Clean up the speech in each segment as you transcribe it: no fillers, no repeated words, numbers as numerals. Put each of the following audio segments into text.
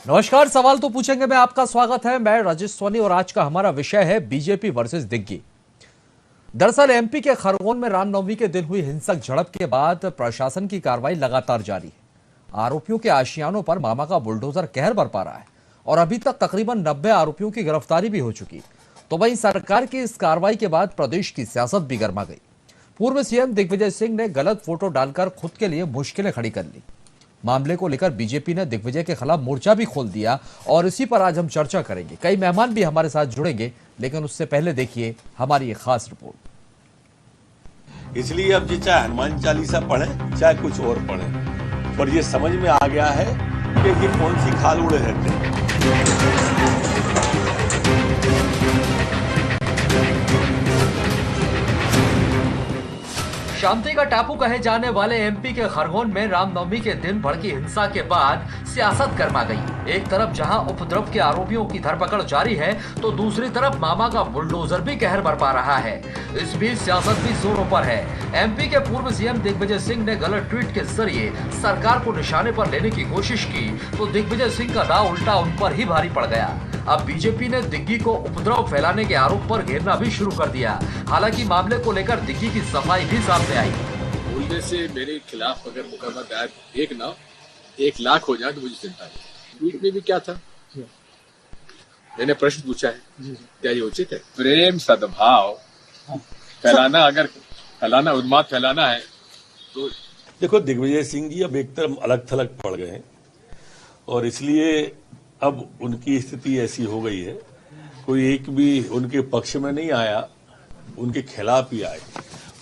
नमस्कार। सवाल तो पूछेंगे में आपका स्वागत है। मैं राजेश सोनी और आज का हमारा विषय है बीजेपी वर्सेस दिग्गी। दरअसल एमपी के खरगोन में रामनवमी के दिन हुई हिंसक झड़प के बाद प्रशासन की कार्रवाई लगातार जारी है। आरोपियों के आशियानों पर मामा का बुलडोजर कहर बरपा रहा है और अभी तक तकरीबन 90 आरोपियों की गिरफ्तारी भी हो चुकी। तो वहीं सरकार की इस कार्रवाई के बाद प्रदेश की सियासत भी गर्मा गई। पूर्व सीएम दिग्विजय सिंह ने गलत फोटो डालकर खुद के लिए मुश्किलें खड़ी कर ली। मामले को लेकर बीजेपी ने दिग्विजय के खिलाफ मोर्चा भी खोल दिया और इसी पर आज हम चर्चा करेंगे। कई मेहमान भी हमारे साथ जुड़ेंगे, लेकिन उससे पहले देखिए हमारी एक खास रिपोर्ट। इसलिए अब चाहे हनुमान चालीसा पढ़ें चाहे कुछ और पढ़ें, पर ये समझ में आ गया है कि ये कौन सी खाल उड़े रहते हैं। शांति का टापू कहे जाने वाले एमपी के खरगोन में रामनवमी के दिन भड़की हिंसा के बाद सियासत गर्मा गई। एक तरफ जहां उपद्रव के आरोपियों की धरपकड़ जारी है, तो दूसरी तरफ मामा का बुलडोजर भी कहर बरपा रहा है। इस बीच सियासत भी जोरों पर है। एमपी के पूर्व सीएम दिग्विजय सिंह ने गलत ट्वीट के जरिए सरकार को निशाने पर लेने की कोशिश की, तो दिग्विजय सिंह का दांव उल्टा उन पर ही भारी पड़ गया। अब बीजेपी ने दिग्गी को उपद्रव फैलाने के आरोप पर घेरना भी शुरू कर दिया। हालांकि मामले को लेकर दिग्गी की सफाई भी सामने आई। बोलने से मेरे खिलाफ अगर मुकदमा दायर 1 लाख हो जाए तो मुझे चिंता नहीं। ट्वीट में भी क्या था, मैंने प्रश्न पूछा है, क्या ये उचित है? प्रेम सद्भाव फैलाना, अगर फैलाना, उन्माद फैलाना है तो देखो, दिग्विजय सिंह जी अब एक तरफ अलग थलग पड़ गए हैं और इसलिए अब उनकी स्थिति ऐसी हो गई है, कोई एक भी उनके पक्ष में नहीं आया, उनके खिलाफ ही आए।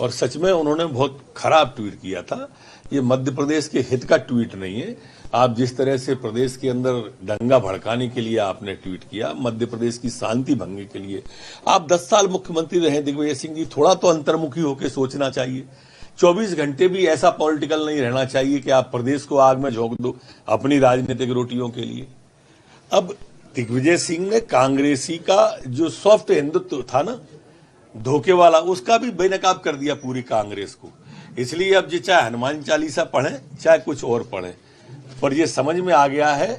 और सच में उन्होंने बहुत खराब ट्वीट किया था। ये मध्य प्रदेश के हित का ट्वीट नहीं है। आप जिस तरह से प्रदेश के अंदर दंगा भड़काने के लिए आपने ट्वीट किया, मध्य प्रदेश की शांति भंग के लिए। आप 10 साल मुख्यमंत्री रहे दिग्विजय सिंह जी, थोड़ा तो अंतर्मुखी होकर सोचना चाहिए। 24 घंटे भी ऐसा पॉलिटिकल नहीं रहना चाहिए कि आप प्रदेश को आग में झोंक दो अपनी राजनीतिक रोटियों के लिए। अब दिग्विजय सिंह ने कांग्रेसी का जो सॉफ्ट हिंदुत्व था ना, धोखे वाला, उसका भी बेनकाब कर दिया पूरी कांग्रेस को। इसलिए अब चाहे हनुमान चालीसा पढ़ें चाहे कुछ और पढ़ें, पर यह समझ में आ गया है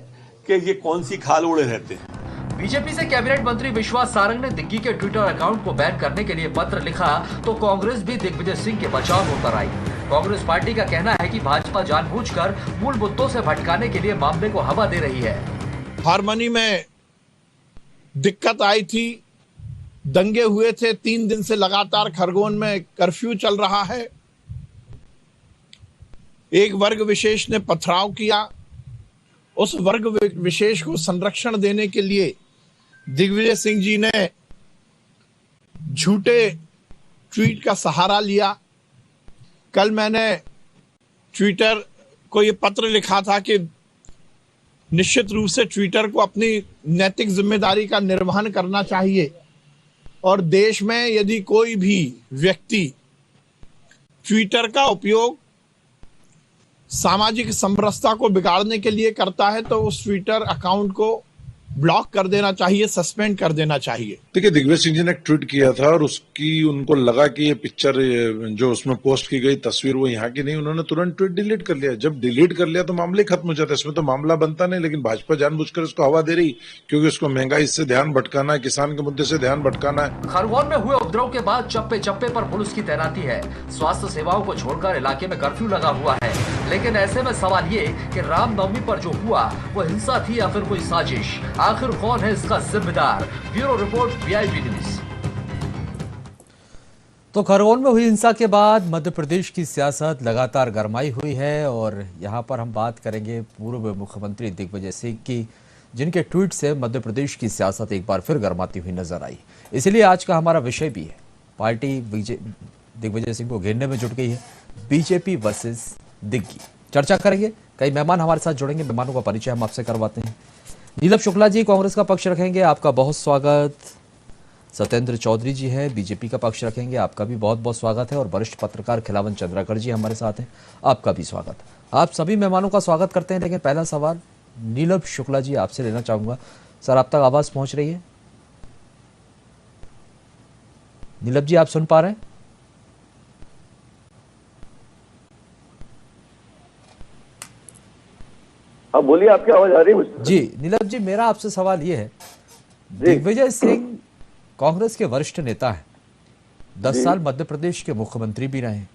कि ये कौन सी खाल उड़े रहते हैं। बीजेपी से कैबिनेट मंत्री विश्वास सारंग ने दिग्गी के ट्विटर अकाउंट को बैन करने के लिए पत्र लिखा, तो कांग्रेस भी दिग्विजय सिंह के बचाव में उतर आई। कांग्रेस पार्टी का कहना है कि भाजपा जानबूझकर मूल मुद्दों से भटकाने के लिए मामले को हवा दे रही है। हारमोनी में दिक्कत आई थी, दंगे हुए थे, 3 दिन से लगातार खरगोन में कर्फ्यू चल रहा है। एक वर्ग विशेष ने पथराव किया। उस वर्ग विशेष को संरक्षण देने के लिए दिग्विजय सिंह जी ने झूठे ट्वीट का सहारा लिया। कल मैंने ट्विटर को ये पत्र लिखा था कि निश्चित रूप से ट्विटर को अपनी नैतिक जिम्मेदारी का निर्वहन करना चाहिए और देश में यदि कोई भी व्यक्ति ट्विटर का उपयोग सामाजिक समरसता को बिगाड़ने के लिए करता है तो उस ट्विटर अकाउंट को ब्लॉक कर देना चाहिए, सस्पेंड कर देना चाहिए। देखिए, दिग्विजय सिंह जी ने एक ट्वीट किया था और उसकी उनको लगा कि ये पिक्चर जो उसमें पोस्ट की गई तस्वीर वो यहाँ की नहीं, उन्होंने तुरंत ट्वीट डिलीट कर लिया। जब डिलीट कर लिया तो मामले खत्म हो जाता है, इसमें तो मामला बनता नहीं। लेकिन भाजपा जानबूझकर इसको हवा दे रही, क्योंकि उसको महंगाई से ध्यान भटकाना है, किसान के मुद्दे से ध्यान भटकाना है। खरगोन में हुए उपद्रव के बाद चप्पे चप्पे पर पुलिस की तैनाती है। स्वास्थ्य सेवाओं को छोड़कर इलाके में कर्फ्यू लगा हुआ है। लेकिन ऐसे में सवाल ये कि रामनवमी पर जो हुआ वो हिंसा थी या फिर कोई साजिश? आखिर कौन है इसका जिम्मेदार? Bureau report, VIP news. तो खरगोन में हुई हिंसा के बाद मध्य प्रदेश की सियासत लगातार गरमाई हुई है और यहां पर हम बात करेंगे पूर्व मुख्यमंत्री दिग्विजय सिंह की, जिनके ट्वीट से मध्य प्रदेश की सियासत एक बार फिर गरमाती हुई नजर आई। इसलिए आज का हमारा विषय भी है, पार्टी दिग्विजय सिंह को घेरने में जुट गई है। बीजेपी वर्सेस दिग्गी, चर्चा करेंगे। कई मेहमान हमारे साथ जुड़ेंगे, मेहमानों का परिचय हम आपसे करवाते हैं। नीलम शुक्ला जी कांग्रेस का पक्ष रखेंगे, आपका बहुत स्वागत। सत्येंद्र चौधरी जी हैं, बीजेपी का पक्ष रखेंगे, आपका भी बहुत बहुत स्वागत है। और वरिष्ठ पत्रकार खिलावन चंद्राकर जी हमारे साथ हैं, आपका भी स्वागत। आप सभी मेहमानों का स्वागत करते हैं। लेकिन पहला सवाल नीलम शुक्ला जी आपसे लेना चाहूंगा। सर, आप तक आवाज पहुंच रही है? नीलम जी, आप सुन पा रहे हैं? अब बोलिए, आपकी आवाज आ रही है मुझे? जी नीलम जी, मेरा आपसे सवाल ये है, दिग्विजय सिंह कांग्रेस के वरिष्ठ नेता हैं, 10 साल मध्य प्रदेश के मुख्यमंत्री भी रहे हैं।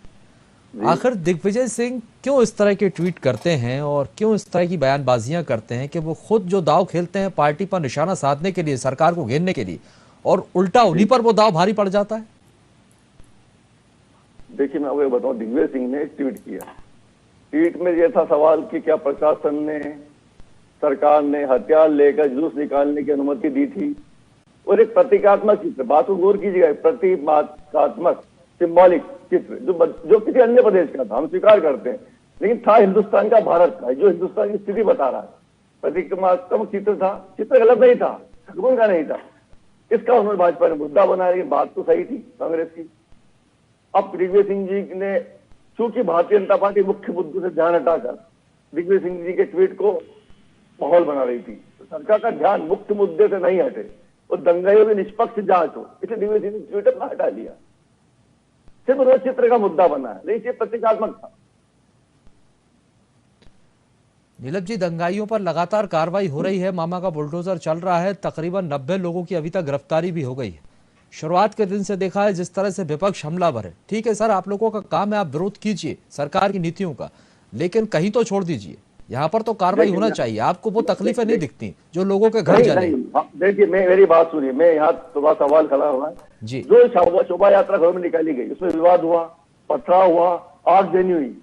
आखिर दिग्विजय सिंह क्यों इस तरह के ट्वीट करते हैं और क्यों इस तरह की बयानबाजियां करते हैं कि वो खुद जो दाव खेलते हैं पार्टी पर निशाना साधने के लिए, सरकार को घेरने के लिए, और उल्टा उन्हीं पर वो दाव भारी पड़ जाता है? देखिए, मैं आपको बताऊं, दिग्विजय सिंह ने एक ट्वीट किया। ट्वीट में यह था सवाल कि क्या प्रशासन ने, सरकार ने हथियार लेकर जुलूस निकालने की अनुमति दी थी, और एक प्रतीकात्मक चित्र, बात को गौर कीजिएगा, प्रतीकात्मक सिंबॉलिक चित्र जो किसी अन्य प्रदेश का था, हम स्वीकार करते हैं, लेकिन था हिंदुस्तान का, भारत का, जो हिंदुस्तान की स्थिति बता रहा है। प्रतीकात्मक चित्र था, चित्र गलत नहीं था, ठगबन का नहीं था। इसका उन्होंने भाजपा ने मुद्दा बनाया, लेकिन बात तो सही थी कांग्रेस की। अब दिग्विजय सिंह जी ने, चूंकि भारतीय जनता पार्टी मुख्य मुद्दों से ध्यान हटाकर दिग्विजय सिंह जी के ट्वीट को माहौल बना रही थी, तो सरकार का ध्यान मुख्य मुद्दे से नहीं हटे और दंगाइयों की निष्पक्ष जांच हो, इसलिए दिग्विजय सिंह ने ट्वीट अपना हटा लिया। सिर्फ रोज चित्र का मुद्दा बना है, नहीं, ये प्रतीकात्मक था। नीलम जी, दंगाइयों पर लगातार कार्रवाई हो रही है, मामा का बुलडोजर चल रहा है, तकरीबन 90 लोगों की अभी तक गिरफ्तारी भी हो गई है। शुरुआत के दिन से देखा है जिस तरह से विपक्ष हमलावर है। ठीक है सर, आप लोगों का काम है, आप विरोध कीजिए सरकार की नीतियों का, लेकिन कहीं तो छोड़ दीजिए, यहाँ पर तो कार्रवाई होना चाहिए। आपको वो तकलीफें नहीं दिखती जो लोगों के घर जले? देखिए, मेरी बात सुनिए, मैं यहाँ सुबह सवाल खड़ा हुआ है जी। जो शोभा यात्रा घरों में निकाली गई, उसमें विवाद हुआ, पथराव हुआ, आगजनी हुई,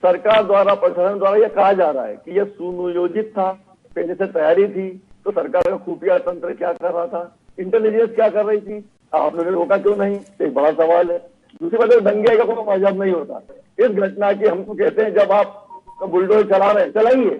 सरकार द्वारा, प्रशासन द्वारा यह कहा जा रहा है कि यह सुनियोजित था, पहले से तैयारी थी, तो सरकार का खुफिया तंत्र क्या कर रहा था, इंटेलिजेंस क्या कर रही थी, आपने रोका क्यों नहीं, एक बड़ा सवाल है। दूसरी बात, दंगे का कोई मजाक नहीं होता। इस घटना की हमको कहते हैं, जब आप बुलडोजर चला रहे हैं, चलाइए,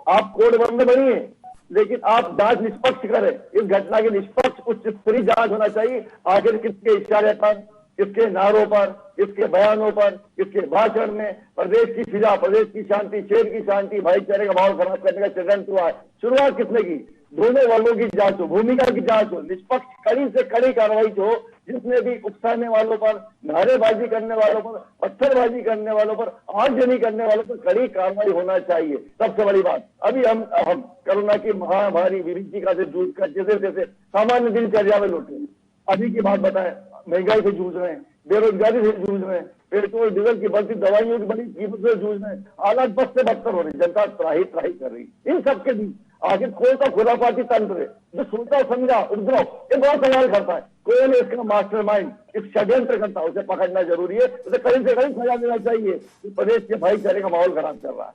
आप कोर्ट बंद बनिए, लेकिन आप जांच निष्पक्ष करें। इस घटना की निष्पक्ष उच्च स्तरीय जांच होना चाहिए। आखिर किसके इशारे पर, किसके नारों पर, किसके बयानों पर, किसके भाषण में प्रदेश की फिजा, प्रदेश की शांति, क्षेत्र की शांति, भाईचारे का माहौल खराब करने का षड्यंत्र हुआ है। शुरुआत किसने की? दोनों वर्गों की जांच हो, भूमिका की जांच हो, निष्पक्ष कड़ी से कड़ी कार्रवाई हो, जिसमें भी उकसाने वालों पर, नारेबाजी करने वालों पर, पत्थरबाजी करने वालों पर, आगजनी करने वालों पर कड़ी कार्रवाई होना चाहिए। सबसे बड़ी बात, अभी हम कोरोना की महामारी विभीषिका से जूझ कर जैसे जैसे सामान्य दिनचर्या में लौटे, अभी की बात बताएं, महंगाई से जूझ रहे हैं, बेरोजगारी से जूझ रहे हैं, पेट्रोल डीजल की बढ़ती, दवाइयों की बड़ी कीमत से जूझ रहे हैं, हालात बद से बदतर हो रही, जनता त्राही त्राही कर रही। इन सबके बीच आखिर कौन सा खुरापाती तंत्र है जो सोचा समझा उपद्रव, ये बड़ा सवाल करता है। कोई नहीं इसका मास्टरमाइंड, इस षड्यंत्र करता है, उसे पकड़ना जरूरी है, उसे कड़ी से कड़ी सजा देना चाहिए। प्रदेश के भाईचारे का माहौल खराब कर रहा है।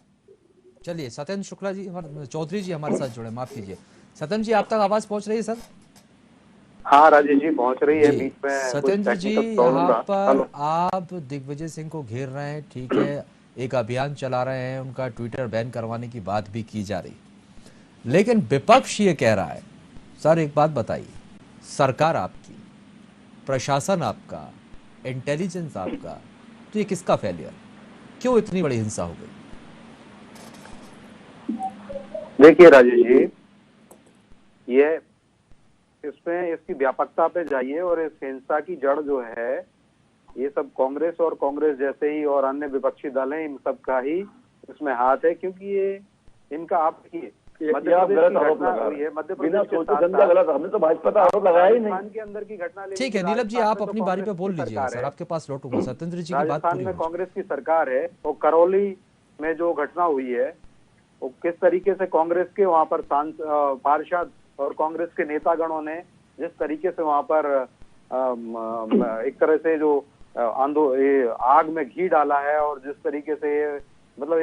चलिए, सत्येंद्र शुक्ला जी, चौधरी जी हमारे साथ जुड़े, माफ कीजिए। सत्येंद्र जी, आप तक आवाज पहुंच रही है सर? हाँ राजेश जी, पहुंच रही है। बीच में सत्येंद्र जी, यहाँ पर आप दिग्विजय सिंह को घेर रहे हैं, ठीक है, एक अभियान चला रहे हैं, उनका ट्विटर बैन करवाने की बात भी की जा रही, लेकिन विपक्ष ये कह रहा है, सर एक बात बताइए, सरकार आपकी, प्रशासन आपका, इंटेलिजेंस आपका, तो ये किसका फेलियर? क्यों इतनी बड़ी हिंसा हो गई? देखिए राजेश जी, ये इसमें इसकी व्यापकता पे जाइए, और इस हिंसा की जड़ जो है, ये सब कांग्रेस और कांग्रेस जैसे ही और अन्य विपक्षी दल हैं, इन सब का ही इसमें हाथ है। क्योंकि ये इनका, आप देखिए, मध्य प्रदेश हमने तो भाजपा का आरोप लगाया ही नहीं के अंदर की घटना। ठीक है नीलम जी, आप अपनी बारी पे बोल लीजिए सर, आपके पास लौटूंगा। सत्येंद्र जी की बात राजस्थान में कांग्रेस की सरकार है, और करौली में जो घटना हुई है, वो किस तरीके से कांग्रेस के वहां पर पार्षद और कांग्रेस के नेतागणों ने जिस तरीके से वहां पर एक तरह से जो आग में घी डाला है, और जिस तरीके से मतलब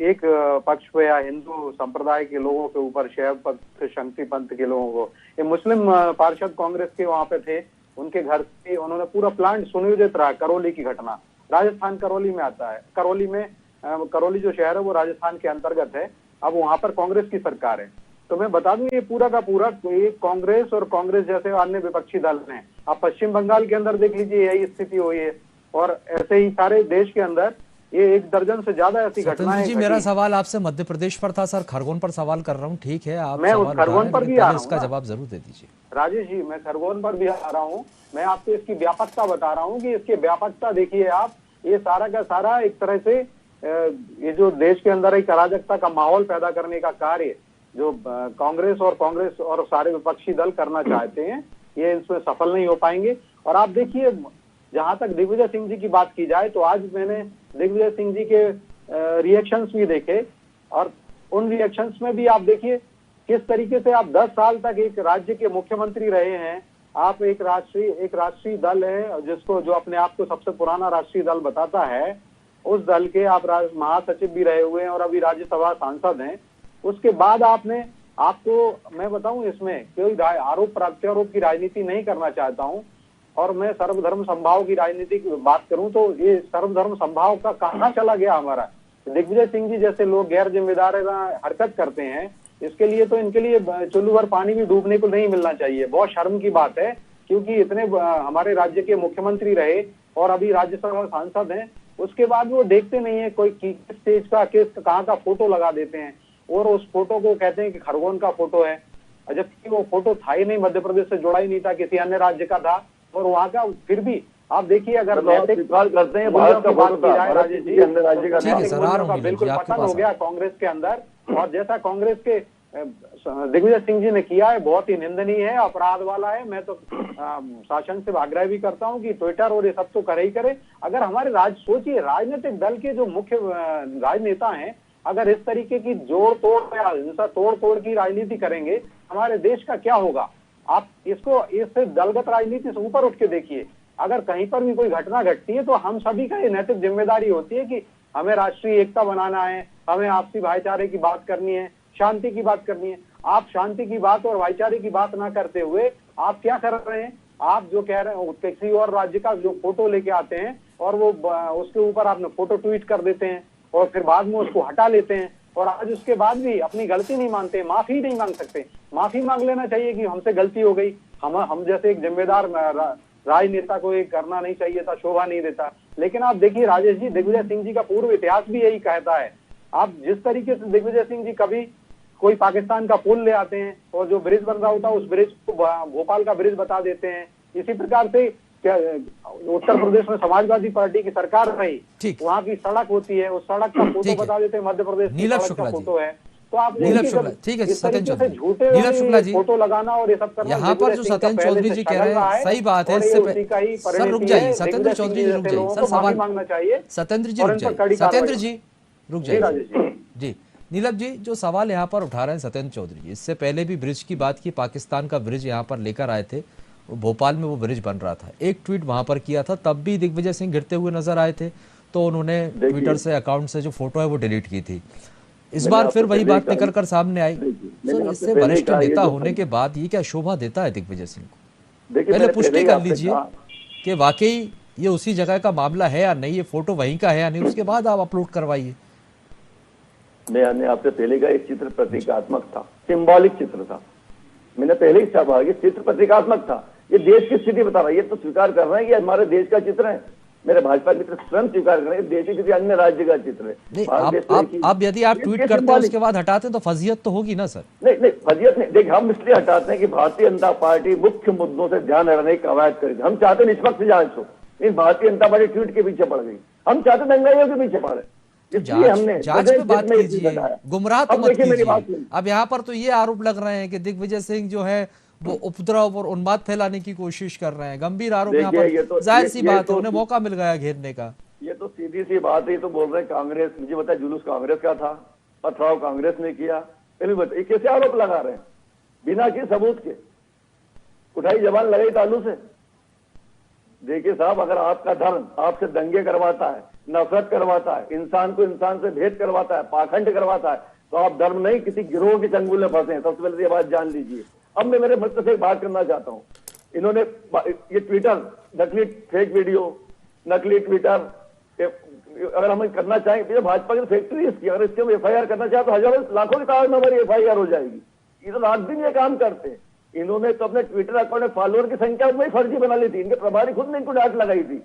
एक पक्ष पे या हिंदू संप्रदाय के लोगों के ऊपर, शैव पंथ, शक्ति पंथ के लोगों को, ये मुस्लिम पार्षद कांग्रेस के वहां पे थे, उनके घर से उन्होंने पूरा प्लांट सुनियोजित रहा। करौली की घटना राजस्थान करौली में आता है, करौली जो शहर है वो राजस्थान के अंतर्गत है। अब वहां पर कांग्रेस की सरकार है, तो मैं बता दूं, ये पूरा का पूरा कांग्रेस और कांग्रेस जैसे अन्य विपक्षी दल हैं। आप पश्चिम बंगाल के अंदर देख लीजिए, यही स्थिति हुई है, और ऐसे ही सारे देश के अंदर ये 1 दर्जन से ज्यादा ऐसी घटनाएं। जी, मेरा सवाल आपसे मध्य प्रदेश पर था सर, खरगोन पर सवाल कर रहा हूँ, ठीक है, आप मैं उस खरगोन पर भी आ रहा हूँ, इसका जवाब जरूर दे दीजिए। राजेश जी, मैं खरगोन पर भी आ रहा हूँ, मैं आपको इसकी व्यापकता बता रहा हूँ कि इसकी व्यापकता देखिए आप, ये सारा का सारा एक तरह से ये जो देश के अंदर एक अराजकता का माहौल पैदा करने का कार्य जो कांग्रेस और सारे विपक्षी दल करना चाहते हैं, ये इसमें सफल नहीं हो पाएंगे। और आप देखिए, जहां तक दिग्विजय सिंह जी की बात की जाए तो आज मैंने दिग्विजय सिंह जी के रिएक्शंस भी देखे, और उन रिएक्शंस में भी आप देखिए किस तरीके से आप 10 साल तक एक राज्य के मुख्यमंत्री रहे हैं, आप एक राष्ट्रीय दल है जो अपने आप को सबसे पुराना राष्ट्रीय दल बताता है, उस दल के आप महासचिव भी रहे हुए हैं और अभी राज्यसभा सांसद हैं। उसके बाद आपको मैं बताऊं, इसमें कोई आरोप प्रत्यारोप की राजनीति नहीं करना चाहता हूं, और मैं सर्वधर्म समभाव की राजनीति की बात करूं तो ये सर्वधर्म समभाव का कहां चला गया हमारा। दिग्विजय सिंह जी जैसे लोग गैर जिम्मेदार हरकत करते हैं, इसके लिए तो इनके लिए चुल्लू भर पानी भी डूबने को नहीं मिलना चाहिए। बहुत शर्म की बात है, क्योंकि इतने हमारे राज्य के मुख्यमंत्री रहे और अभी राज्यसभा सांसद हैं, उसके बाद वो देखते नहीं है कोई किस स्टेज का कहाँ का फोटो लगा देते हैं, और उस फोटो को कहते हैं कि खरगोन का फोटो है, जबकि वो फोटो था ही नहीं, मध्य प्रदेश से जुड़ा ही नहीं था, किसी अन्य राज्य का था। और वहाँ का फिर भी आप देखिए, अगर स्वीकार करते हैं भारत का बात की जाए राजेश जी, अन्य राज्य का बिल्कुल पतन हो गया कांग्रेस के अंदर, और जैसा कांग्रेस के दिग्विजय सिंह जी ने किया है बहुत ही निंदनीय है, अपराध वाला है। मैं तो शासन से आग्रह भी करता हूं कि ट्विटर और ये सब तो करे ही करे। अगर हमारे सोचिए राजनीतिक दल के जो मुख्य राजनेता हैं, अगर इस तरीके की जोड़ तोड़ या हिंसा तोड़ तोड़ की राजनीति करेंगे, हमारे देश का क्या होगा। आप इस दलगत राजनीति से ऊपर उठ के देखिए, अगर कहीं पर भी कोई घटना घटती है तो हम सभी का ये नैतिक जिम्मेदारी होती है कि हमें राष्ट्रीय एकता बनाना है, हमें आपसी भाईचारे की बात करनी है, शांति की बात करनी है। आप शांति की बात और भाईचारे की बात ना करते हुए आप क्या कर रहे हैं, आप जो कह रहे हैं किसी और राज्य का जो फोटो लेके आते हैं और वो उसके ऊपर आपने फोटो ट्वीट कर देते हैं और फिर बाद में उसको हटा लेते हैं, और आज उसके बाद भी अपनी गलती नहीं मानते, माफी नहीं मांग सकते। माफी मांग लेना चाहिए कि हमसे गलती हो गई, हम जैसे एक जिम्मेदार राजनेता को ये करना नहीं चाहिए था, शोभा नहीं देता। लेकिन आप देखिए राजेश जी, दिग्विजय सिंह जी का पूर्व इतिहास भी यही कहता है। आप जिस तरीके से दिग्विजय सिंह जी कभी कोई पाकिस्तान का पुल ले आते हैं और जो ब्रिज बन रहा होता है उस ब्रिज को भोपाल का ब्रिज बता देते हैं। इसी प्रकार से क्या उत्तर प्रदेश में समाजवादी पार्टी की सरकार रही, वहाँ की सड़क होती है, उस सड़क का फोटो बता देते हैं, मध्य प्रदेश की सड़क का फोटो है। तो आप ठीक है सत्येंद्र चौधरी, नीलम शुक्ला जी, फोटो लगाना और ये सब करना, यहाँ पर जो सत्येंद्र चौधरी जी कह रहे हैं सही बात है। सर रुक जाइए, सत्येंद्र चौधरी जी रुक जाइए, सर सवाल मांगना चाहिए। सत्येंद्र जी रुक जाइए, सत्येंद्र जी रुक जाइए जी। नीलम जी, जो सवाल यहाँ पर उठा रहे हैं सत्येंद्र चौधरी, इससे पहले भी ब्रिज की बात की, पाकिस्तान का ब्रिज यहाँ पर लेकर आए थे, भोपाल में वो ब्रिज बन रहा था, एक ट्वीट वहां पर किया था, तब भी दिग्विजय सिंह गिरते हुए नजर आए थे, तो उन्होंने ट्विटर से अकाउंट से जो फोटो है वो डिलीट की थी। इस बार फिर वही बात निकल कर सामने आई। सर, इससे वरिष्ठ नेता होने के बाद ये क्या शोभा देता है दिग्विजय सिंह को? पहले पुष्टि कर लीजिए कि वाकई ये उसी जगह का मामला है या नहीं, ये फोटो वहीं का है या नहीं, उसके बाद आप अपलोड करवाइए। मैंने आपसे पहले का एक चित्र प्रतीकात्मक था, सिंबॉलिक चित्र था, मैंने पहले ही छापा कि चित्र प्रतीकात्मक था। ये देश की स्थिति बता रहा है, ये तो स्वीकार कर रहे हैं कि हमारे देश का चित्र है। मेरे भाजपा मित्र स्वयं स्वीकार कर रहे हैं देश की स्थिति अन्य राज्य का चित्र है। अब यदि आप ट्वीट करते हैं उसके बाद हटाते हैं तो फजीयत तो होगी ना सर? नहीं फजीयत नहीं। देखिए, हम इसलिए हटाते हैं कि भारतीय जनता पार्टी मुख्य मुद्दों से ध्यान हटाने की कवायद करेगी। हम चाहते निष्पक्ष जांच हो, इन भारतीय जनता पार्टी ट्वीट के पीछे पड़ गई, हम चाहते दंगाइयों के पीछे पड़े, इसलिए हमने जांच पे बात कीजिए, गुमराह तो मत कीजिए। अब यहाँ पर तो ये आरोप लग रहे हैं कि दिग्विजय सिंह जो है वो उपद्रव और उन्माद फैलाने की कोशिश कर रहे हैं, गंभीर आरोप यहाँ पर। जाहिर सी बात है, उन्हें मौका मिल गया घेरने का। ये तो सीधी सी बात है। तो बोल रहे हैं कांग्रेस, मुझे पता है जुलूस कांग्रेस का था, पथराव कांग्रेस ने किया, ये कैसे आरोप लगा रहे हैं बिना किसी सबूत के? उठाई जबान लगाई तालू से। देखिए साहब, अगर आपका धर्म आपसे दंगे करवाता है, नफरत करवाता है, इंसान को इंसान से भेद करवाता है, पाखंड करवाता है, तो आप धर्म नहीं किसी गिरोह के चंगुल में फंसे हैं। सबसे पहले ये बात जान लीजिए। अब मैं मेरे मित्र से एक बात करना चाहता हूँ। इन्होंने ये ट्विटर, नकली फेक वीडियो, नकली ट्विटर अगर हम करना चाहें तो भाजपा की फैक्ट्री इसकी, अगर इसके हम FIR करना चाहें तो हजारों लाखों की तादाद में हमारी FIR हो जाएगी। ये तो रात दिन ये काम करते हैं। इन्होंने तो अपने ट्विटर अकाउंट में फॉलोअर की संख्या उसमें फर्जी बना ली थी, इनके प्रभारी खुद ने इनको डांट लगाई थी,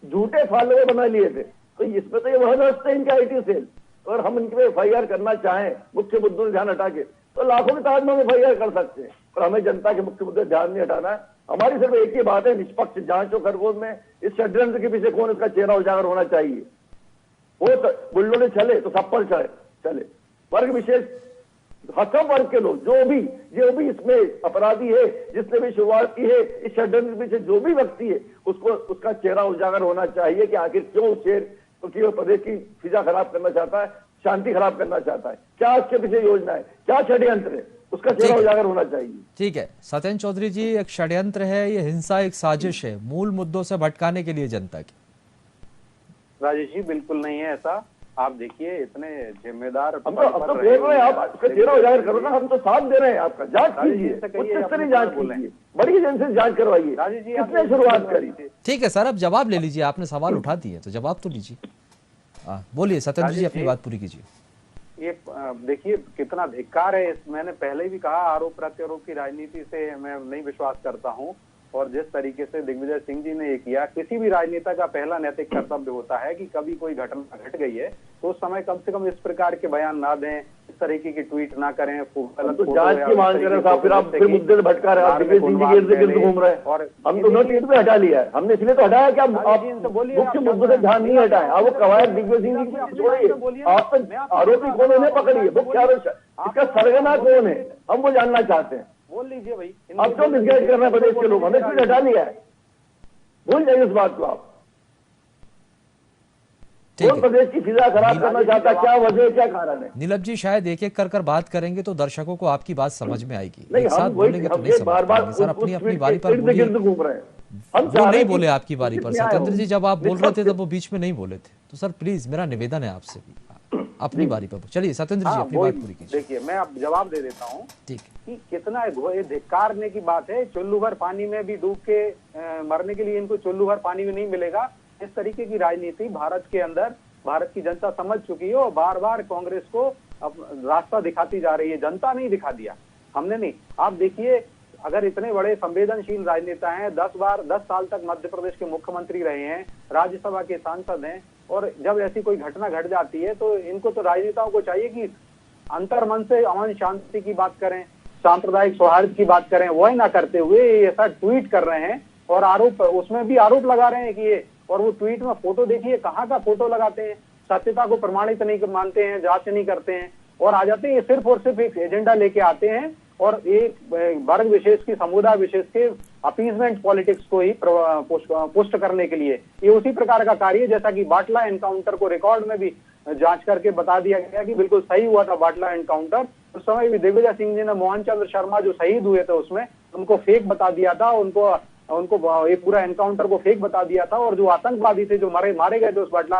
झूठे फॉलोअर बना लिए थे। तो इसमें तो ये वह व्यवस्था है इनका IT सेल। और हम इनके FIR करना चाहें मुख्य मुद्दों से ध्यान हटा के तो लाखों की तादाद में हम FIR कर सकते हैं, पर हमें जनता के मुख्य मुद्दे ध्यान नहीं हटाना है। हमारी सिर्फ एक ही बात है, निष्पक्ष जांच हो खरगोन में, इस षड्यंत्र के पीछे कौन, इसका चेहरा उजागर होना चाहिए। वो बुलडोजर चले तो सब पर चले। वर्ग विशेष, सब वर्ग के लोग जो भी इसमें अपराधी है, जिसने भी शुरुआत की है इस षड्यंत्र में से जो भी व्यक्ति है, उसको उसका चेहरा उजागर होना चाहिए कि आखिर क्यों क्योंकि वो प्रदेश की फिजा खराब करना चाहता है, शांति खराब करना चाहता है, क्या उसके पीछे योजना है, क्या षड्यंत्र है, उसका चेहरा उजागर होना चाहिए। ठीक है सत्येंद्र चौधरी जी, एक षड्यंत्र है, ये हिंसा एक साजिश है मूल मुद्दों से भटकाने के लिए जनता की। राजेश जी बिल्कुल नहीं है ऐसा। आप देखिए इतने जिम्मेदार हम तो बोल रहे हैं, आप उसका चेहरा उजागर करो ना, हम तो साथ दे रहे हैं आपका। जांच कीजिए, उच्च स्तरीय जांच कीजिए, बड़ी एजेंसी से जांच करवाइए। राजेश जी किसने शुरुआत करी? ठीक है सर, अब जवाब ले लीजिए, आपने सवाल उठा दिए तो जवाब तो लीजिए। बोलिए सत्येंद्र जी, अपनी बात पूरी कीजिए। ये देखिए कितना धिक्कार है। मैंने पहले भी कहा, आरोप प्रत्यारोप की राजनीति से मैं नहीं विश्वास करता हूं, और जिस तरीके से दिग्विजय सिंह जी ने ये किया, किसी भी राजनेता का पहला नैतिक कर्तव्य होता है कि कभी कोई घटना घट गई है तो उस समय कम से कम इस प्रकार के बयान ना दें, इस तरीके की ट्वीट ना करें, गलत तो जांच की मांग कर रहे हैं, फिर आप फिर मुद्दे से भटका रहे हैं, आप दिग्विजय सिंह जी के इर्द गिर्द घूम रहे हैं। और हम दोनों ट्वीट पे हटा लिया है, हमने इसलिए तो हटाया कि आप मुख्य मुद्दों से ध्यान नहीं हटाए। आप वो कवायद दिग्विजय सिंह जी की छोड़िए, आप आरोपी कौन उन्हें पकड़िए, मुख्य आरोप इसका सरगना कौन है, हम वो जानना चाहते हैं। बोल लीजिए भाई, अब क्यों मिसगाइड कर रहे हैं प्रदेश के लोग? हमने ट्वीट हटा लिया है, भूल जाइए इस बात को आप। कौन प्रदेश की फिजा खराब करना चाहता है, क्या वजह, क्या कारण है? नीलम जी शायद एक एक कर बात करेंगे तो दर्शकों को आपकी बात समझ में आएगी। नहीं, एक साथ बोलेंगे तो नहीं समझ पाएंगे। सर अपनी अपनी बारी पर बोलिए। घूम रहे हैं, हम वो नहीं बोले आपकी बारी पर सत्येंद्र जी, जब आप बोल रहे थे तब वो बीच में नहीं बोले थे। तो सर प्लीज मेरा निवेदन है आपसे भी, अपनी बारी पर चलिए। सत्येंद्र जी अपनी बात पूरी कीजिए। देखिए मैं अब जवाब दे देता हूँ। ठीक कि कितना धिक्कारने की बात है। चुल्लू भर पानी में भी डूब के मरने के लिए इनको चुल्लू भर पानी में नहीं मिलेगा। इस तरीके की राजनीति भारत के अंदर भारत की जनता समझ चुकी है और बार बार कांग्रेस को अब रास्ता दिखाती जा रही है। जनता नहीं दिखा दिया, हमने नहीं। आप देखिए, अगर इतने बड़े संवेदनशील राजनेता हैं, 10 साल तक मध्य प्रदेश के मुख्यमंत्री रहे हैं, राज्यसभा के सांसद हैं, और जब ऐसी कोई घटना घट जाती है तो इनको तो राजनेताओं को चाहिए कि अंतर्मन से अमन शांति की बात करें, सांप्रदायिक सौहार्द की बात करें। वही ना करते हुए ऐसा ट्वीट कर रहे हैं और आरोप, उसमें भी आरोप लगा रहे हैं कि ये, और वो ट्वीट में फोटो देखिए कहाँ का फोटो लगाते हैं, सत्यता को प्रमाणित नहीं मानते हैं, जांच नहीं करते हैं और आ जाते हैं। ये सिर्फ और सिर्फ एक एजेंडा लेके आते हैं और एक वर्ग विशेष की, समुदाय विशेष के अपीजमेंट पॉलिटिक्स को ही पुष्ट करने के लिए ये उसी प्रकार का कार्य है जैसा कि बाटला एनकाउंटर को रिकॉर्ड में भी जांच करके बता दिया गया कि बिल्कुल सही हुआ था बाटला एनकाउंटर। उस समय भी दिग्विजय सिंह जी ने मोहन चंद्र शर्मा जो शहीद हुए थे उसमें उनको फेक बता दिया था, उनको ये पूरा एनकाउंटर को फेक बता दिया था। और जो आतंकवादी थे जो मारे गए थे उस बाटला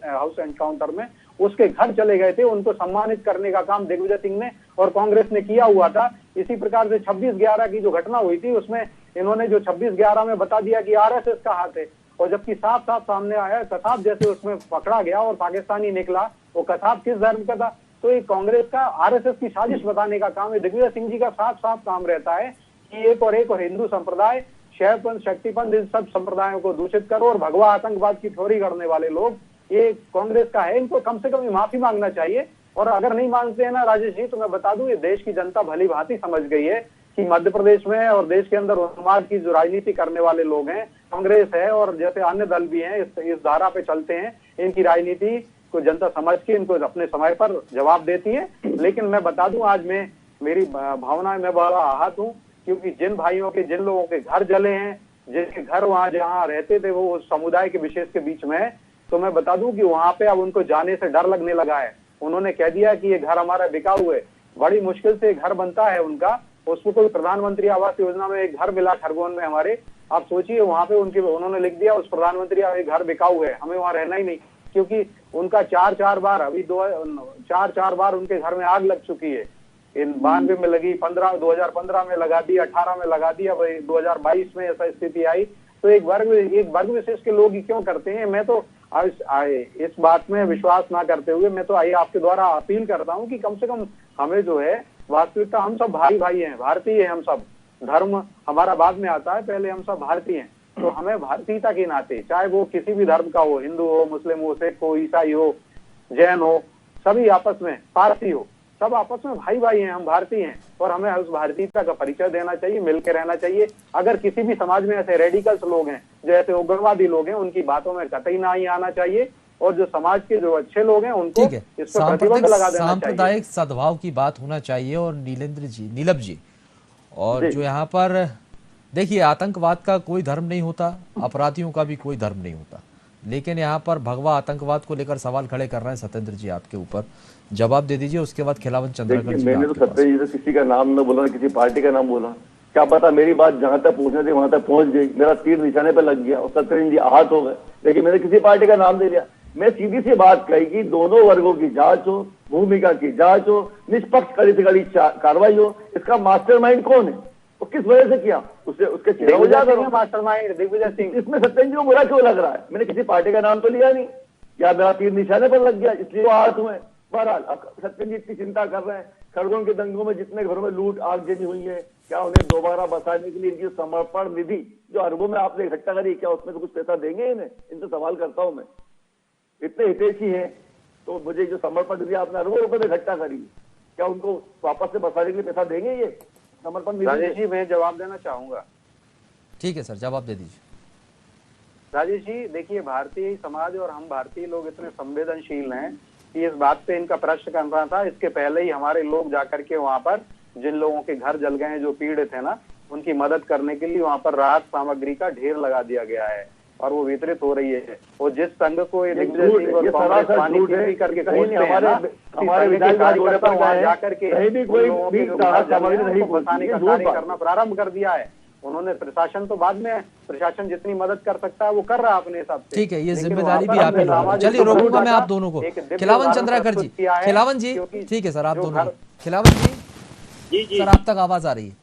हाउस एनकाउंटर में, उसके घर चले गए थे, उनको सम्मानित करने का काम दिग्विजय सिंह ने और कांग्रेस ने किया हुआ था। इसी प्रकार से 26/11 की जो घटना हुई थी उसमें इन्होंने जो 26/11 में बता दिया कि आरएसएस का हाथ है, और जबकि साफ साफ सामने आया कसाब जैसे उसमें पकड़ा गया और पाकिस्तानी निकला, वो कसाब किस धर्म का था। तो ये कांग्रेस का आरएसएस की साजिश बताने का काम है। दिग्विजय सिंह जी का साफ साफ काम रहता है कि एक और हिंदू संप्रदाय, शैवपंथ, शक्तिपंथ, इन सब संप्रदायों को दूषित करो और भगवा आतंकवाद की थ्योरी करने वाले लोग ये कांग्रेस का है। इनको कम से कम माफी मांगना चाहिए। और अगर नहीं मांगते हैं ना राजेश जी, तो मैं बता दूं ये देश की जनता भली भांति समझ गई है कि मध्य प्रदेश में और देश के अंदर उन्माद की जो राजनीति करने वाले लोग हैं, कांग्रेस है और जैसे अन्य दल भी हैं, इस धारा पे चलते हैं। इनकी राजनीति को जनता समझ के इनको अपने समय पर जवाब देती है। लेकिन मैं बता दूं आज मेरी भावना में बड़ा आहत हूँ, क्योंकि जिन भाइयों के, जिन लोगों के घर जले हैं, जिनके घर वहां जहाँ रहते थे वो उस समुदाय के विशेष के बीच में है, तो मैं बता दूं कि वहां पे अब उनको जाने से डर लगने लगा है। उन्होंने कह दिया कि ये घर हमारा बिका हुआ है, बड़ी मुश्किल से घर बनता है उनका, उसको कोई प्रधानमंत्री आवास योजना में एक घर मिला खरगोन में हमारे। आप सोचिए वहां पे उन्होंने लिख दिया उस प्रधानमंत्री घर बिका हुआ है, हमें वहां रहना ही नहीं, क्योंकि उनका 4 बार अभी 4 बार उनके घर में आग लग चुकी है। इन 92 में लगी, 2015 में लगा दी, 18 में लगा दी, अब 2022 में ऐसा स्थिति आई। तो एक वर्ग विशेष के लोग ही क्यों करते हैं। मैं तो इस बात में विश्वास ना करते हुए मैं तो आपके द्वारा अपील करता हूं कि कम से कम हमें जो है वास्तविकता, हम सब भाई हैं, भारतीय हैं हम सब, धर्म हमारा बाद में आता है, पहले हम सब भारतीय हैं। तो हमें भारतीयता के नाते, चाहे वो किसी भी धर्म का हो, हिंदू हो, मुस्लिम हो, सिख हो, ईसाई हो, जैन हो, सभी आपस में, पारसी हो, सब आपस में भाई हैं, हम भारतीय हैं और हमें उस भारतीयता का परिचय देना चाहिए, मिलकर रहना चाहिए। अगर किसी भी समाज में ऐसे रेडिकल्स लोग हैं, जो ऐसे उग्रवादी लोग हैं, उनकी बातों में कतई ना ही आना चाहिए और जो समाज के जो अच्छे लोग हैं उनको ठीक है, इस पर प्रतिबंध लगा देना चाहिए। सांप्रदायिक सद्भाव की बात होना चाहिए। और नीलम जी और जो यहाँ पर देखिए, आतंकवाद का कोई धर्म नहीं होता, अपराधियों का भी कोई धर्म नहीं होता, लेकिन यहाँ पर भगवा आतंकवाद को लेकर सवाल खड़े कर रहे हैं सत्येंद्र जी आपके ऊपर। जवाब दे दीजिए, उसके बाद खिलावन चंद्रकर जी। मैंने तो सत्येंद्र जी से किसी का नाम न बोला, किसी पार्टी का नाम बोला, क्या पता मेरी बात जहां तक पहुंचने थी वहां तक पहुंच गई, मेरा तीर निशाने पे लग गया और सत्येंद्र जी आहत हो गए, लेकिन मैंने किसी पार्टी का नाम दे लिया। मैं सीधी सी बात कही कि दोनों वर्गों की जांच हो, भूमिका की जांच हो, निष्पक्ष कड़ी से कड़ी कार्रवाई हो। इसका मास्टरमाइंड कौन है, वो किस वजह से किया, उसके चेहरा उजागर हो। मास्टरमाइंड दिग्विजय सिंह। इसमें सत्येंद्र जी को बुरा क्यों लग रहा है? मैंने किसी पार्टी का नाम तो लिया नहीं, या मेरा तीर निशाने पर लग गया इसलिए वो आहत हुए। बहरहाल सत्येंद्र जी इतनी चिंता कर रहे हैं, खरगोन के दंगों में जितने घरों में लूट आगजनी हुई है, क्या उन्हें दोबारा बसाने के लिए इनकी समर्पण निधि जो अरबों में आपने इकट्ठा करी, क्या उसमें से कुछ पैसा देंगे इन्हें? इनसे सवाल करता हूं मैं। इतने हितैषी हैं तो मुझे जो समर्पण निधि आपने अरबों रुपए में इकट्ठा करी, क्या उनको वापस से बसाने के लिए पैसा देंगे ये समर्पण निधि? राजेश जी मैं जवाब देना चाहूंगा। ठीक है सर, जवाब दे दीजिए। राजेश जी देखिए, भारतीय समाज और हम भारतीय लोग इतने संवेदनशील हैं कि इस बात पे इनका प्रश्न करना था इसके पहले ही हमारे लोग जाकर के वहां पर जिन लोगों के घर जल गए हैं, जो पीड़ित है ना, उनकी मदद करने के लिए वहां पर राहत सामग्री का ढेर लगा दिया गया है और वो वितरित हो रही है। और जिस संघ को ये दिग्विजय सिंह और कांग्रेस पानी पी करके पहुंचते हैं ना, हमारे कार्यकर्ता वहां जाकर के बसाने का कार्य करना प्रारंभ कर दिया है उन्होंने। प्रशासन तो बाद में, प्रशासन जितनी मदद कर सकता है वो कर रहा है अपने हिसाब से। ठीक है, ये जिम्मेदारी भी आप ही लोगों। चलिए रोकूंगा मैं आप दोनों को। खिलावन चंद्राकर जी, खिलावन जी, ठीक है सर, आप दोनों। खिलावन जी, सर आप तक आवाज आ रही है?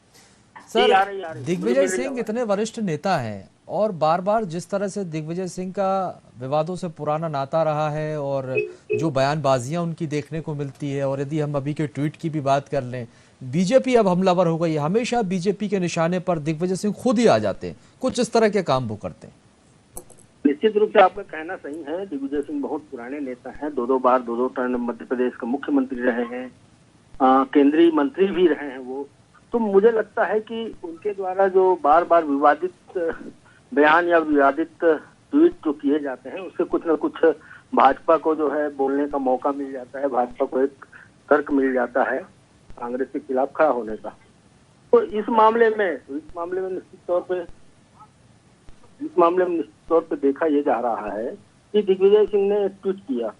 सर दिग्विजय सिंह इतने वरिष्ठ नेता हैं और बार बार जिस तरह से दिग्विजय सिंह का विवादों से पुराना नाता रहा है और जो बयानबाजियां उनकी देखने को मिलती है, और यदि हम अभी के ट्वीट की भी बात कर लें, बीजेपी अब हमलावर हो गई है। हमेशा बीजेपी के निशाने पर दिग्विजय सिंह खुद ही आ जाते हैं, कुछ इस तरह के काम वो करते हैं। निश्चित रूप से आपका कहना सही है। दिग्विजय सिंह बहुत पुराने नेता हैं, दो दो टर्न मध्य प्रदेश के मुख्यमंत्री रहे हैं, केंद्रीय मंत्री भी रहे हैं वो। तो मुझे लगता है कि उनके द्वारा जो बार बार विवादित बयान या विवादित ट्वीट जो किए जाते हैं, उससे कुछ न कुछ भाजपा को जो है बोलने का मौका मिल जाता है, भाजपा को एक तर्क मिल जाता है कांग्रेस के खिलाफ खड़ा होने का। तो इस मामले में निश्चित तौर पे देखा ये जा रहा है कि दिग्विजय सिंह ने एक ट्वीट किया।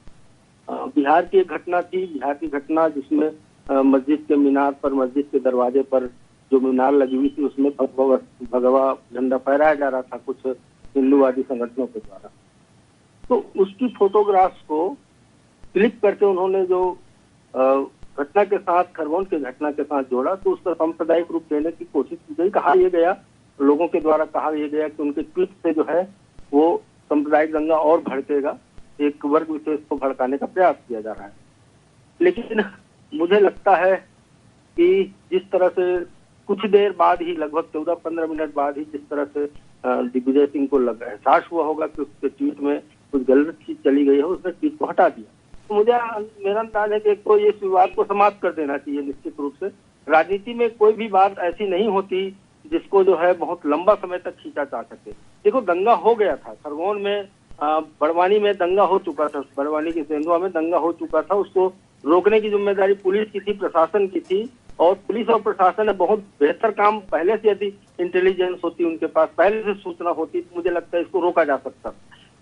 बिहार की एक घटना थी, बिहार की घटना जिसमें मस्जिद के मीनार पर, मस्जिद के दरवाजे पर जो मीनार लगी हुई थी उसमें भगवा झंडा फहराया जा रहा था कुछ हिंदूवादी संगठनों के द्वारा। तो उसकी फोटोग्राफ्स को क्लिक करके उन्होंने जो घटना के साथ, खरगोन के घटना के साथ जोड़ा, तो उसका सांप्रदायिक रूप देने की कोशिश की गई। कहा यह गया, लोगों के द्वारा कहा यह गया कि उनके ट्वीट से जो है वो सांप्रदायिक दंगा और भड़केगा, एक वर्ग विशेष को भड़काने का प्रयास किया जा रहा है। लेकिन मुझे लगता है कि जिस तरह से कुछ देर बाद ही, लगभग 14-15 मिनट बाद ही, जिस तरह से दिग्विजय सिंह को एहसास हुआ होगा कि उसके ट्वीट में कुछ गलत चीज चली गई है, उसने ट्वीट को हटा दिया। तो मेरा अंदाज है कि एक तो ये विवाद को समाप्त कर देना चाहिए। निश्चित रूप से राजनीति में कोई भी बात ऐसी नहीं होती जिसको जो है बहुत लंबा समय तक खींचा जा सके। देखो, दंगा हो गया था खरगोन में, बड़वानी में दंगा हो चुका था, बड़वानी की सेंधुआ में दंगा हो चुका था। उसको रोकने की जिम्मेदारी पुलिस की थी, प्रशासन की थी, और पुलिस और प्रशासन ने बहुत बेहतर काम, पहले से यदि इंटेलिजेंस होती उनके पास, पहले से सूचना होती, तो मुझे लगता है इसको रोका जा सकता।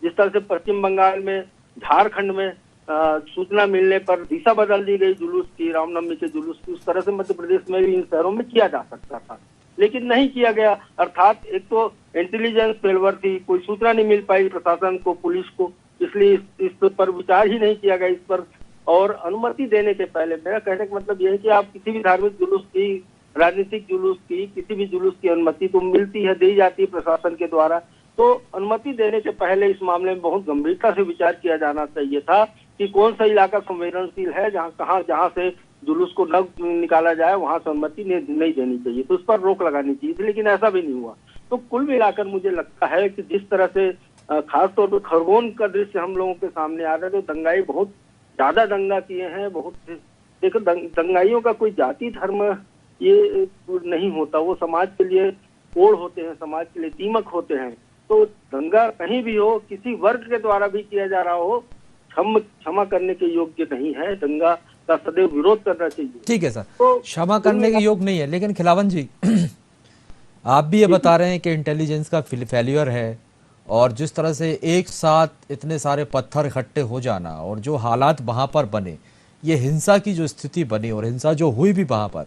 जिस तरह से पश्चिम बंगाल में, झारखंड में सूचना मिलने पर दिशा बदल दी गई जुलूस की, रामनवमी के जुलूस की, उस तरह से मध्य प्रदेश में भी इन शहरों में किया जा सकता था, लेकिन नहीं किया गया। अर्थात एक तो इंटेलिजेंस फेलवर थी, कोई सूचना नहीं मिल पाई प्रशासन को, पुलिस को, इसलिए इस पर विचार ही नहीं किया गया इस पर। और अनुमति देने के पहले, मेरा कहने का मतलब यह है कि आप किसी भी धार्मिक जुलूस की, राजनीतिक जुलूस की, किसी भी जुलूस की अनुमति तो मिलती है, दी जाती है प्रशासन के द्वारा। तो अनुमति देने के पहले इस मामले में बहुत गंभीरता से विचार किया जाना चाहिए था कि कौन सा इलाका संवेदनशील है, जहाँ से जुलूस को न निकाला जाए वहां से अनुमति नहीं देनी चाहिए, तो उस पर रोक लगानी चाहिए थी, लेकिन ऐसा भी नहीं हुआ। तो कुल मिलाकर मुझे लगता है कि जिस तरह से खासतौर पर खरगोन का दृश्य हम लोगों के सामने आ रहा है, तो दंगाई बहुत ज्यादा दंगा किए हैं। बहुत देखो, दंगाइयों का कोई जाति धर्म ये नहीं होता, वो समाज के लिए कोड़ होते हैं, समाज के लिए दीमक होते हैं। तो दंगा कहीं भी हो, किसी वर्ग के द्वारा भी किया जा रहा हो, क्षमा करने के योग्य नहीं है। दंगा का सदैव विरोध करना चाहिए। ठीक है सर, तो क्षमा करने के योग नहीं है, लेकिन खिलावन जी आप भी ये बता रहे हैं कि इंटेलिजेंस का फेल्यूर है, और जिस तरह से एक साथ इतने सारे पत्थर इकट्ठे हो जाना और जो हालात वहां पर बने, ये हिंसा की जो स्थिति बनी और हिंसा जो हुई भी वहां पर,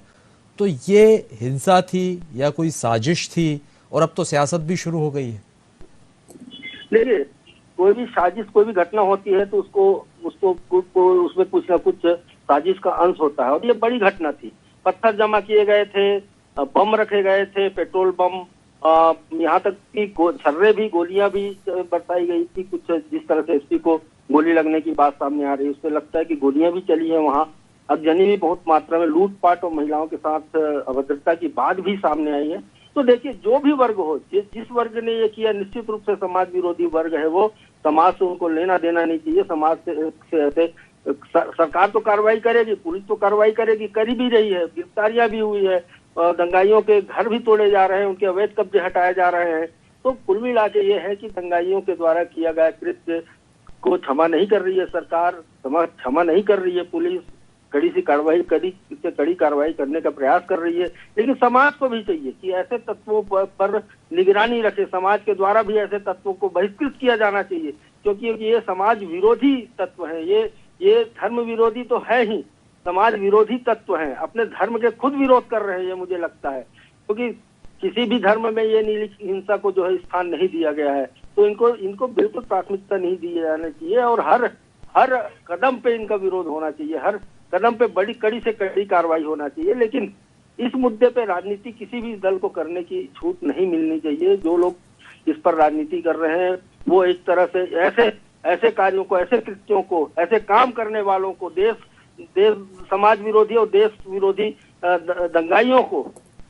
तो ये हिंसा थी या कोई साजिश थी? और अब तो सियासत भी शुरू हो गई है। देखिए, कोई भी साजिश, कोई भी घटना होती है तो उसको उसमें कुछ ना कुछ साजिश का अंश होता है, और ये बड़ी घटना थी। पत्थर जमा किए गए थे, बम रखे गए थे, पेट्रोल बम, यहाँ तक कि छर्रे भी, गोलियां भी बरसाई गई थी। कुछ जिस तरह से एसपी को गोली लगने की बात सामने आ रही है, उससे लगता है कि गोलियां भी चली है वहाँ। अगजनी भी बहुत मात्रा में, लूटपाट और महिलाओं के साथ अभद्रता की बात भी सामने आई है। तो देखिए, जो भी वर्ग हो, जिस वर्ग ने ये किया, निश्चित रूप से समाज विरोधी वर्ग है वो। समाज से उनको लेना देना नहीं चाहिए। समाज से ऐसे सरकार तो कार्रवाई करेगी, पुलिस तो कार्रवाई करेगी, करी भी रही है, गिरफ्तारियां भी हुई है, दंगाइयों के घर भी तोड़े जा रहे हैं, उनके अवैध कब्जे हटाए जा रहे हैं। तो कुल मिला के ये है कि दंगाइयों के द्वारा किया गया कृत्य को क्षमा नहीं कर रही है सरकार, क्षमा नहीं कर रही है पुलिस, कड़ी कार्रवाई करने का प्रयास कर रही है। लेकिन समाज को भी चाहिए कि ऐसे तत्वों पर निगरानी रखे। समाज के द्वारा भी ऐसे तत्वों को बहिष्कृत किया जाना चाहिए, क्योंकि ये समाज विरोधी तत्व है। ये धर्म विरोधी तो है ही, समाज विरोधी तत्व हैं, अपने धर्म के खुद विरोध कर रहे हैं, ये मुझे लगता है। क्योंकि किसी भी धर्म में ये नीली हिंसा को जो है स्थान नहीं दिया गया है, तो इनको बिल्कुल प्राथमिकता नहीं दी जानी चाहिए, और हर कदम पे इनका विरोध होना चाहिए, हर कदम पे बड़ी कड़ी से कड़ी कार्रवाई होना चाहिए। लेकिन इस मुद्दे पे राजनीति किसी भी दल को करने की छूट नहीं मिलनी चाहिए। जो लोग इस पर राजनीति कर रहे हैं वो एक तरह से ऐसे कार्यों को, ऐसे कृत्यों को, ऐसे काम करने वालों को, देश समाज विरोधी और देश विरोधी दंगाइयों को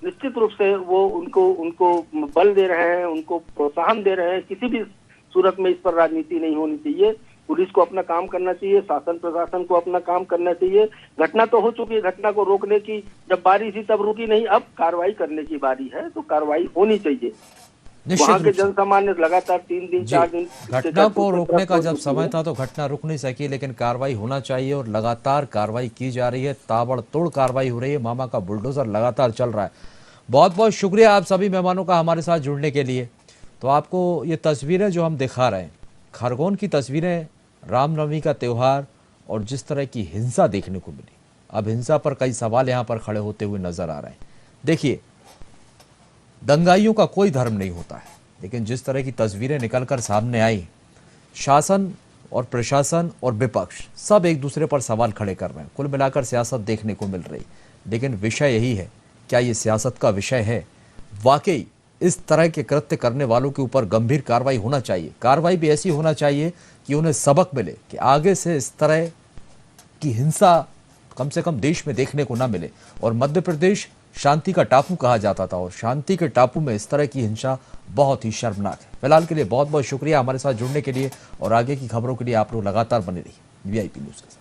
निश्चित रूप से वो उनको बल दे रहे हैं, उनको प्रोत्साहन दे रहे हैं। किसी भी सूरत में इस पर राजनीति नहीं होनी चाहिए। पुलिस को अपना काम करना चाहिए, शासन प्रशासन को अपना काम करना चाहिए। घटना तो हो चुकी है, घटना को रोकने की जब बारी थी तब रुकी नहीं, अब कार्रवाई करने की बारी है, तो कार्रवाई होनी चाहिए। वहाँ के जन सामान्य लगातार 3 दिन 4 दिन घटना को रोकने का जब समय था तो घटना रुक नहीं सकी, लेकिन कार्रवाई होना चाहिए और लगातार कार्रवाई की जा रही है, ताबड़तोड़ कार्रवाई हो रही है। मामा का बुलडोजर लगातार चल रहा है। बहुत बहुत शुक्रिया आप सभी मेहमानों का हमारे साथ जुड़ने के लिए। तो आपको ये तस्वीरें जो हम दिखा रहे हैं, खरगोन की तस्वीरें, रामनवमी का त्यौहार और जिस तरह की हिंसा देखने को मिली। अब हिंसा पर कई सवाल यहाँ पर खड़े होते हुए नजर आ रहे हैं। देखिए, दंगाइयों का कोई धर्म नहीं होता है, लेकिन जिस तरह की तस्वीरें निकलकर सामने आई, शासन और प्रशासन और विपक्ष सब एक दूसरे पर सवाल खड़े कर रहे हैं। कुल मिलाकर सियासत देखने को मिल रही, लेकिन विषय यही है, क्या ये सियासत का विषय है? वाकई इस तरह के कृत्य करने वालों के ऊपर गंभीर कार्रवाई होना चाहिए। कार्रवाई भी ऐसी होना चाहिए कि उन्हें सबक मिले कि आगे से इस तरह की हिंसा कम से कम देश में देखने को ना मिले। और मध्य प्रदेश शांति का टापू कहा जाता था, और शांति के टापू में इस तरह की हिंसा बहुत ही शर्मनाक है। फिलहाल के लिए बहुत बहुत शुक्रिया हमारे साथ जुड़ने के लिए, और आगे की खबरों के लिए आप लोग लगातार बने रहिए VIP न्यूज़ के साथ।